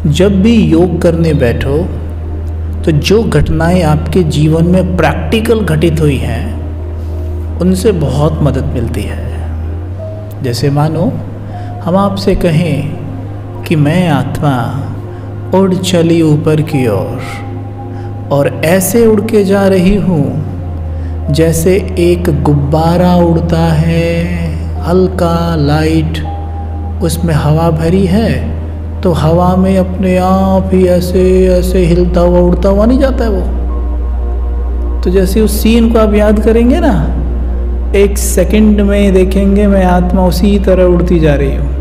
जब भी योग करने बैठो तो जो घटनाएं आपके जीवन में प्रैक्टिकल घटित हुई हैं उनसे बहुत मदद मिलती है। जैसे मानो हम आपसे कहें कि मैं आत्मा उड़ चली ऊपर की ओर और ऐसे उड़ के जा रही हूँ जैसे एक गुब्बारा उड़ता है, हल्का लाइट, उसमें हवा भरी है तो हवा में अपने आप ही ऐसे ऐसे हिलता हुआ उड़ता हुआ नहीं जाता है वो। तो जैसे उस सीन को आप याद करेंगे ना, एक सेकंड में देखेंगे मैं आत्मा उसी तरह उड़ती जा रही हूँ,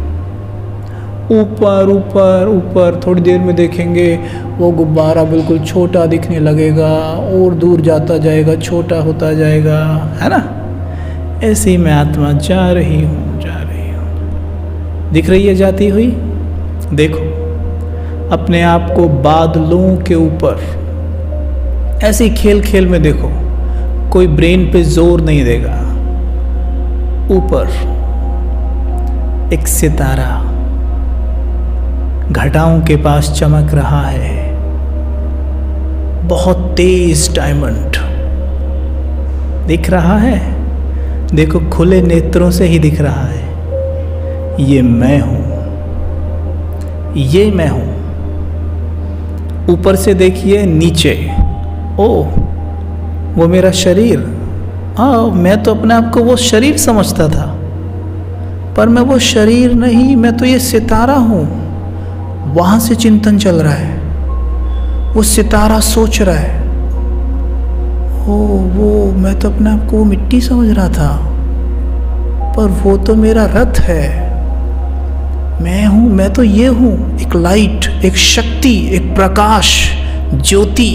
ऊपर ऊपर ऊपर। थोड़ी देर में देखेंगे वो गुब्बारा बिल्कुल छोटा दिखने लगेगा और दूर जाता जाएगा, छोटा होता जाएगा, है ना। ऐसे ही मैं आत्मा जा रही हूँ। दिख रही है जाती हुई? देखो अपने आप को बादलों के ऊपर, ऐसे खेल खेल में देखो, कोई ब्रेन पे जोर नहीं देगा। ऊपर एक सितारा घटाओं के पास चमक रहा है, बहुत तेज डायमंड दिख रहा है। देखो खुले नेत्रों से ही दिख रहा है, ये मैं हूं, ये मैं हूं। ऊपर से देखिए नीचे, ओ वो मेरा शरीर। हाँ, मैं तो अपने आप को वो शरीर समझता था, पर मैं वो शरीर नहीं, मैं तो ये सितारा हूं। वहां से चिंतन चल रहा है, वो सितारा सोच रहा है, ओ वो मैं तो अपने आप को वो मिट्टी समझ रहा था, पर वो तो मेरा रथ है। मैं हूं, मैं तो ये हूं, एक लाइट, एक शक्ति, एक प्रकाश, ज्योति,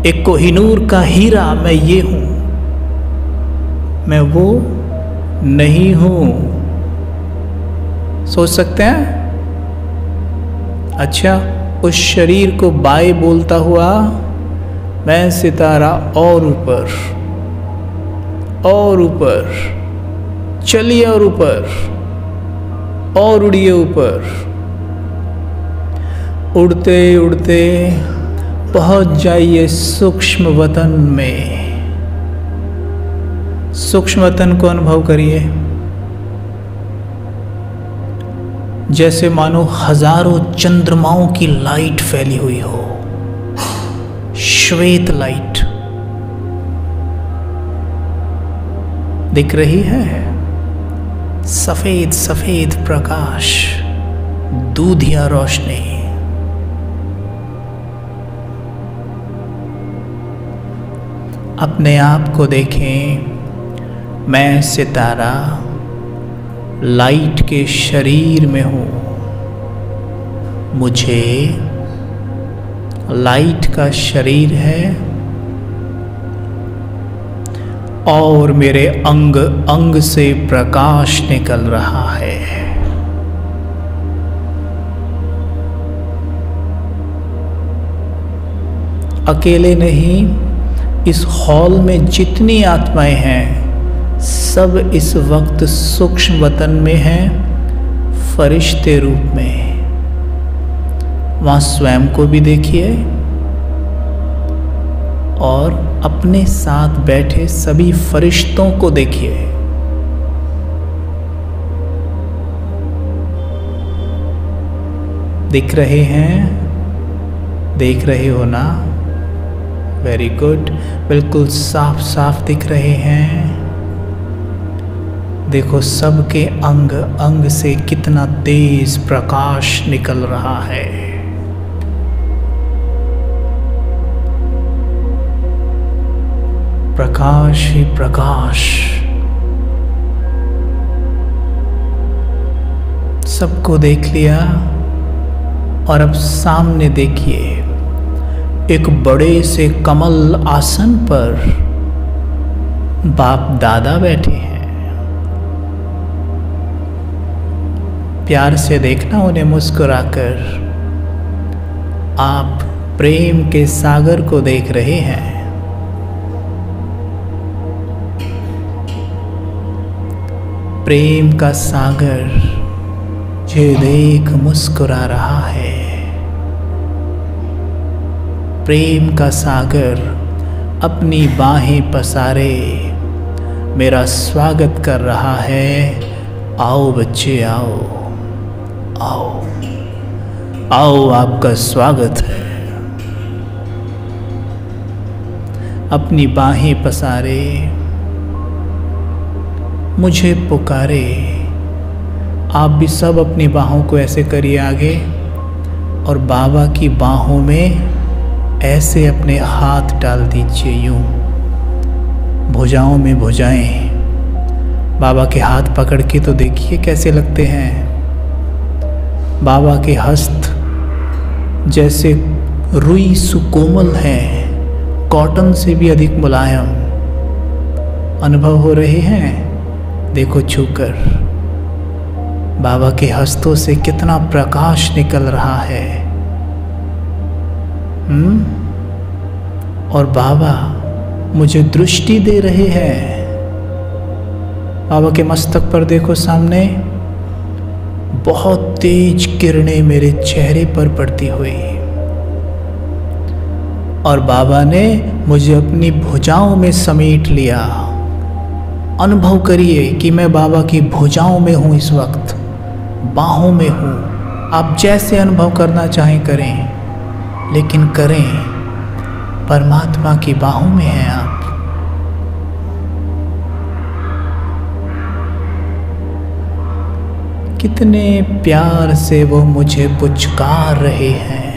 एक कोहिनूर का हीरा। मैं ये हूं, मैं वो नहीं हूं। सोच सकते हैं? अच्छा, उस शरीर को बाय बोलता हुआ मैं सितारा और ऊपर और ऊपर चलिए, और ऊपर और उड़िए ऊपर। उड़ते उड़ते पहुंच जाइए सूक्ष्म वतन में। सूक्ष्म वतन को अनुभव करिए, जैसे मानो हजारों चंद्रमाओं की लाइट फैली हुई हो, श्वेत लाइट दिख रही है, सफेद सफेद प्रकाश, दूधिया रोशनी। अपने आप को देखें, मैं सितारा लाइट के शरीर में हूँ, मुझे लाइट का शरीर है और मेरे अंग अंग से प्रकाश निकल रहा है। अकेले नहीं, इस हॉल में जितनी आत्माएं हैं सब इस वक्त सूक्ष्म वतन में हैं, फरिश्ते रूप में। वहां स्वयं को भी देखिए और अपने साथ बैठे सभी फरिश्तों को देखिए। दिख रहे हैं? देख रहे हो ना? वेरी गुड, बिल्कुल साफ साफ दिख रहे हैं। देखो सबके अंग अंग से कितना तेज प्रकाश निकल रहा है। प्रकाश ही प्रकाश। सबको देख लिया और अब सामने देखिए, एक बड़े से कमल आसन पर बाप दादा बैठे हैं। प्यार से देखना उन्हें मुस्कुराकर। आप प्रेम के सागर को देख रहे हैं। प्रेम का सागर जो देख मुस्कुरा रहा है। प्रेम का सागर अपनी बाहें पसारे मेरा स्वागत कर रहा है। आओ बच्चे आओ, आओ आओ, आपका स्वागत है। अपनी बाहें पसारे मुझे पुकारे। आप भी सब अपनी बाहों को ऐसे करिए आगे, और बाबा की बाहों में ऐसे अपने हाथ डाल दीजिए, यूं भुजाओं में भुजाएं। बाबा के हाथ पकड़ के तो देखिए कैसे लगते हैं। बाबा के हस्त जैसे रुई सुकोमल हैं, कॉटन से भी अधिक मुलायम अनुभव हो रहे हैं। देखो छूकर, बाबा के हस्तों से कितना प्रकाश निकल रहा है। और बाबा मुझे दृष्टि दे रहे हैं। बाबा के मस्तक पर देखो, सामने बहुत तेज किरणें मेरे चेहरे पर पड़ती हुई, और बाबा ने मुझे अपनी भुजाओं में समेट लिया। अनुभव करिए कि मैं बाबा की भुजाओं में हूँ, इस वक्त बाहों में हूँ। आप जैसे अनुभव करना चाहें करें, लेकिन करें, परमात्मा की बाहों में हैं आप। कितने प्यार से वो मुझे पुचकार रहे हैं,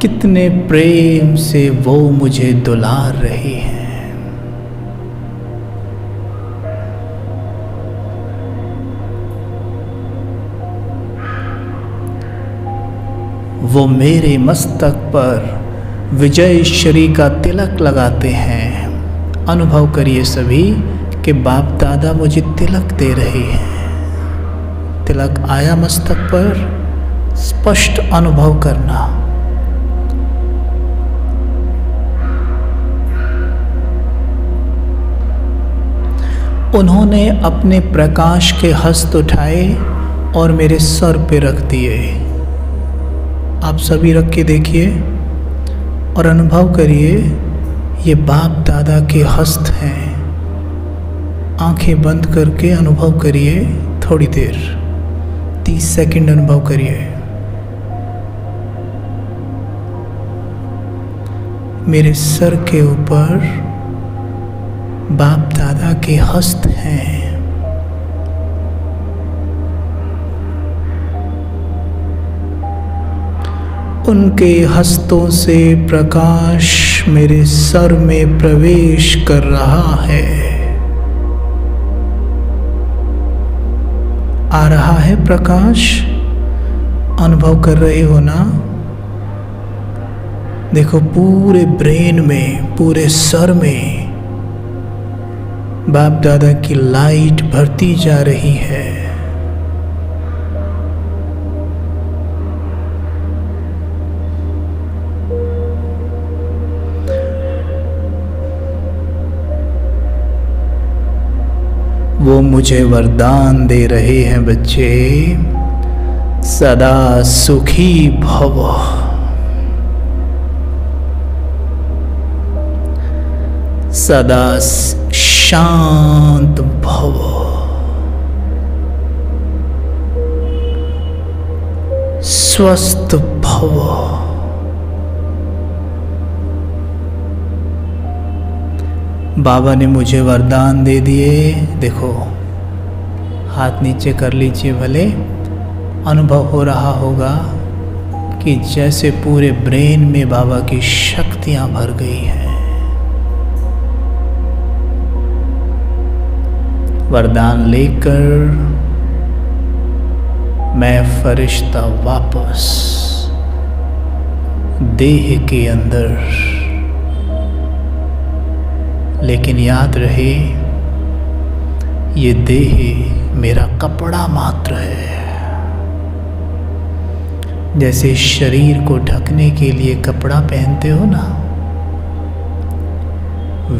कितने प्रेम से वो मुझे दुलार रहे हैं। वो मेरे मस्तक पर विजयश्री का तिलक लगाते हैं। अनुभव करिए सभी कि बाप दादा मुझे तिलक दे रहे हैं। तिलक आया मस्तक पर, स्पष्ट अनुभव करना। उन्होंने अपने प्रकाश के हस्त उठाए और मेरे सर पे रख दिए। आप सभी रख के देखिए और अनुभव करिए, ये बाप दादा के हस्त हैं। आंखें बंद करके अनुभव करिए, थोड़ी देर 30 सेकंड अनुभव करिए। मेरे सर के ऊपर बाप दादा के हस्त हैं। उनके हस्तों से प्रकाश मेरे सर में प्रवेश कर रहा है। आ रहा है प्रकाश, अनुभव कर रहे हो ना? देखो पूरे ब्रेन में, पूरे सर में बाप दादा की लाइट भरती जा रही है। वो मुझे वरदान दे रहे हैं, बच्चे सदा सुखी भव, सदा शांत भव, स्वस्थ भव। बाबा ने मुझे वरदान दे दिए। देखो हाथ नीचे कर लीजिए, भले अनुभव हो रहा होगा कि जैसे पूरे ब्रेन में बाबा की शक्तियां भर गई हैं। वरदान लेकर मैं फरिश्ता वापस देह के अंदर। लेकिन याद रहे, ये देह मेरा कपड़ा मात्र है। जैसे शरीर को ढकने के लिए कपड़ा पहनते हो ना,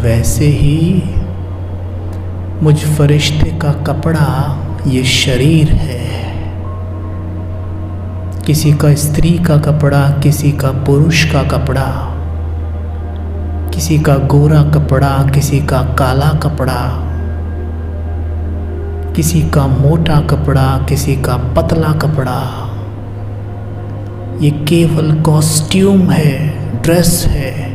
वैसे ही मुझ फरिश्ते का कपड़ा ये शरीर है। किसी का स्त्री का कपड़ा, किसी का पुरुष का कपड़ा, किसी का गोरा कपड़ा, किसी का काला कपड़ा, किसी का मोटा कपड़ा, किसी का पतला कपड़ा। ये केवल कॉस्ट्यूम है, ड्रेस है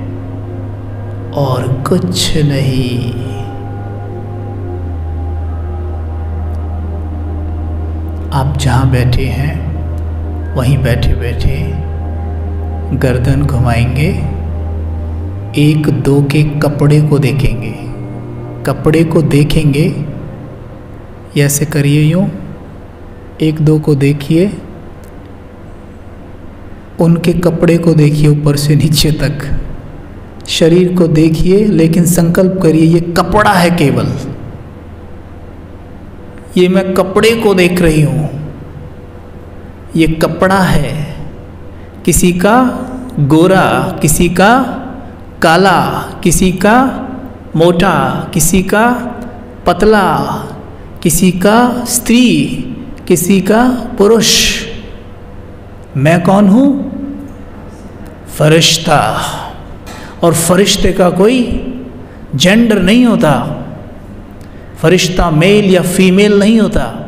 और कुछ नहीं। आप जहाँ बैठे हैं वहीं बैठे बैठे गर्दन घुमाएंगे, एक दो के कपड़े को देखेंगे, कपड़े को देखेंगे, ऐसे करिए, यूँ एक दो को देखिए, उनके कपड़े को देखिए ऊपर से नीचे तक, शरीर को देखिए, लेकिन संकल्प करिए ये कपड़ा है, केवल ये मैं कपड़े को देख रही हूँ, ये कपड़ा है। किसी का गोरा, किसी का काला, किसी का मोटा, किसी का पतला, किसी का स्त्री, किसी का पुरुष। मैं कौन हूँ? फरिश्ता। और फरिश्ते का कोई जेंडर नहीं होता, फरिश्ता मेल या फीमेल नहीं होता,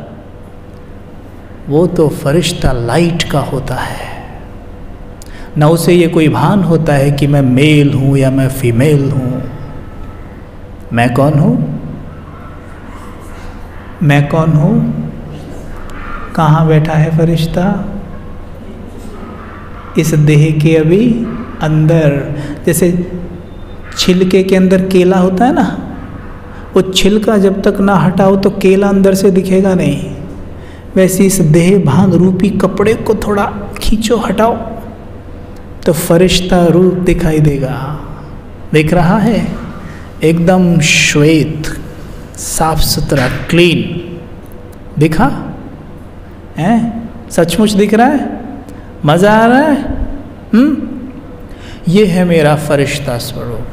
वो तो फरिश्ता लाइट का होता है। न उसे ये कोई भान होता है कि मैं मेल हूँ या मैं फीमेल हूँ। मैं कौन हूँ? मैं कौन हूँ? कहाँ बैठा है फरिश्ता? इस देह के अभी अंदर। जैसे छिलके के अंदर केला होता है ना, वो छिलका जब तक ना हटाओ तो केला अंदर से दिखेगा नहीं। वैसे इस देह भान रूपी कपड़े को थोड़ा खींचो, हटाओ, तो फरिश्ता रूप दिखाई देगा। दिख रहा है? एकदम श्वेत, साफ सुथरा, क्लीन दिखा है? सचमुच दिख रहा है? मज़ा आ रहा है? ये है मेरा फरिश्ता स्वरूप।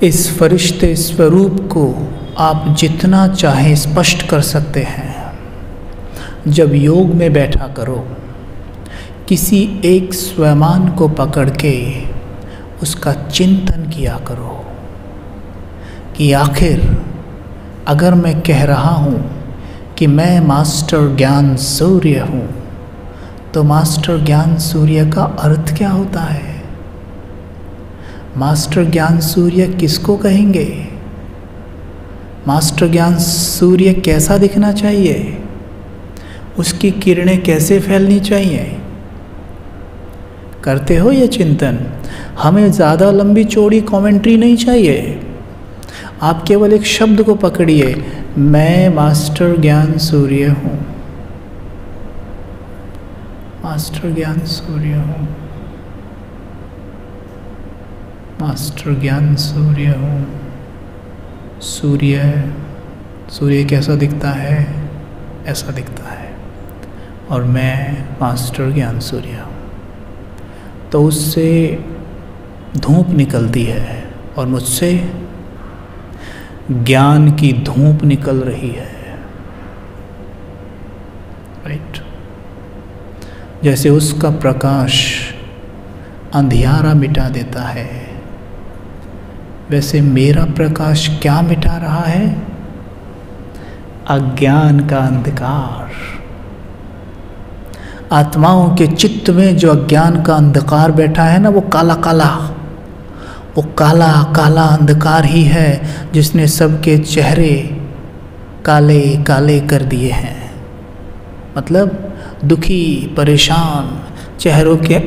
इस फरिश्ते स्वरूप को आप जितना चाहें स्पष्ट कर सकते हैं। जब योग में बैठा करो, किसी एक स्वयं को पकड़ के उसका चिंतन किया करो कि आखिर अगर मैं कह रहा हूँ कि मैं मास्टर ज्ञान सूर्य हूँ, तो मास्टर ज्ञान सूर्य का अर्थ क्या होता है? मास्टर ज्ञान सूर्य किसको कहेंगे? मास्टर ज्ञान सूर्य कैसा दिखना चाहिए? उसकी किरणें कैसे फैलनी चाहिए? करते हो ये चिंतन? हमें ज़्यादा लंबी चौड़ी कमेंट्री नहीं चाहिए। आप केवल एक शब्द को पकड़िए, मैं मास्टर ज्ञान सूर्य हूँ, मास्टर ज्ञान सूर्य हूँ, मास्टर ज्ञान सूर्य हूँ। सूर्य कैसा दिखता है? ऐसा दिखता है। और मैं मास्टर ज्ञान सूर्य हूँ। तो उससे धूप निकलती है और मुझसे ज्ञान की धूप निकल रही है। राइट? जैसे उसका प्रकाश अंधियारा मिटा देता है, वैसे मेरा प्रकाश क्या मिटा रहा है? अज्ञान का अंधकार। आत्माओं के चित्त में जो अज्ञान का अंधकार बैठा है ना, वो काला काला, वो काला काला अंधकार ही है जिसने सबके चेहरे काले काले कर दिए हैं। मतलब दुखी, परेशान चेहरों के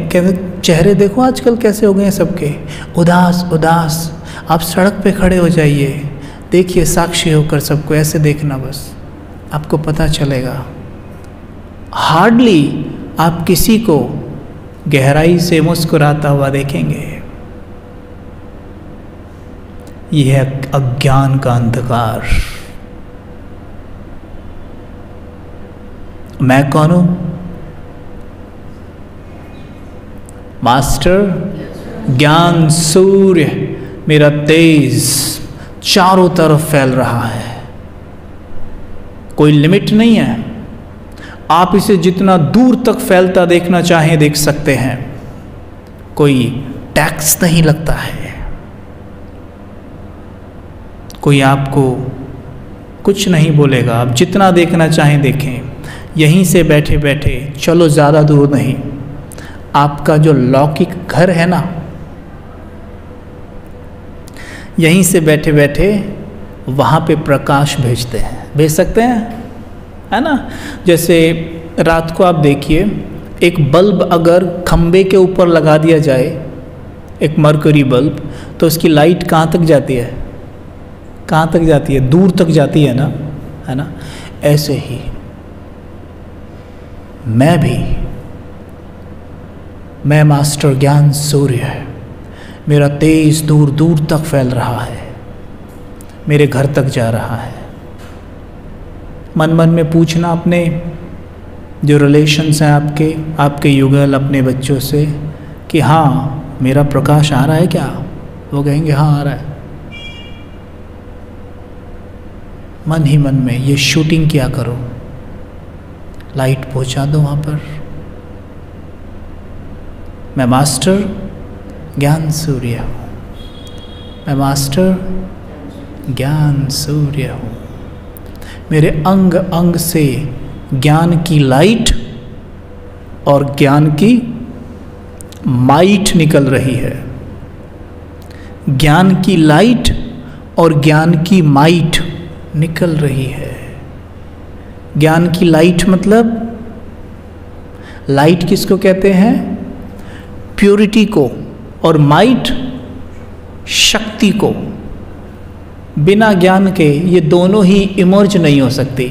चेहरे देखो आजकल कैसे हो गए हैं सबके, उदास उदास। आप सड़क पे खड़े हो जाइए, देखिए, साक्षी होकर सबको ऐसे देखना, बस आपको पता चलेगा। हार्डली आप किसी को गहराई से मुस्कुराता हुआ देखेंगे। यह है अज्ञान का अंधकार। मैं कौन हूं? मास्टर ज्ञान सूर्य। मेरा तेज चारों तरफ फैल रहा है, कोई लिमिट नहीं है। आप इसे जितना दूर तक फैलता देखना चाहें देख सकते हैं। कोई टैक्स नहीं लगता है, कोई आपको कुछ नहीं बोलेगा, आप जितना देखना चाहें देखें। यहीं से बैठे बैठे, चलो ज़्यादा दूर नहीं, आपका जो लौकिक घर है ना, यहीं से बैठे बैठे वहाँ पे प्रकाश भेजते हैं, भेज सकते हैं, है ना। जैसे रात को आप देखिए, एक बल्ब अगर खम्बे के ऊपर लगा दिया जाए, एक मरकरी बल्ब, तो उसकी लाइट कहाँ तक जाती है? कहाँ तक जाती है? दूर तक जाती है ना, है ना। ऐसे ही मैं मास्टर ज्ञान सूर्य है, मेरा तेज दूर दूर तक फैल रहा है, मेरे घर तक जा रहा है। मन मन में पूछना अपने जो रिलेशंस हैं आपके युगल अपने बच्चों से कि हाँ मेरा प्रकाश आ रहा है क्या? वो कहेंगे हाँ आ रहा है। मन ही मन में ये शूटिंग किया करो, लाइट पहुंचा दो वहाँ पर। मैं मास्टर ज्ञान सूर्य हूँ, मैं मास्टर ज्ञान सूर्य हूँ। मेरे अंग अंग से ज्ञान की लाइट और ज्ञान की माइट निकल रही है। ज्ञान की लाइट और ज्ञान की माइट निकल रही है। ज्ञान की लाइट मतलब, लाइट किसको कहते हैं? प्योरिटी को, और माइट शक्ति को। बिना ज्ञान के ये दोनों ही इमर्ज नहीं हो सकती।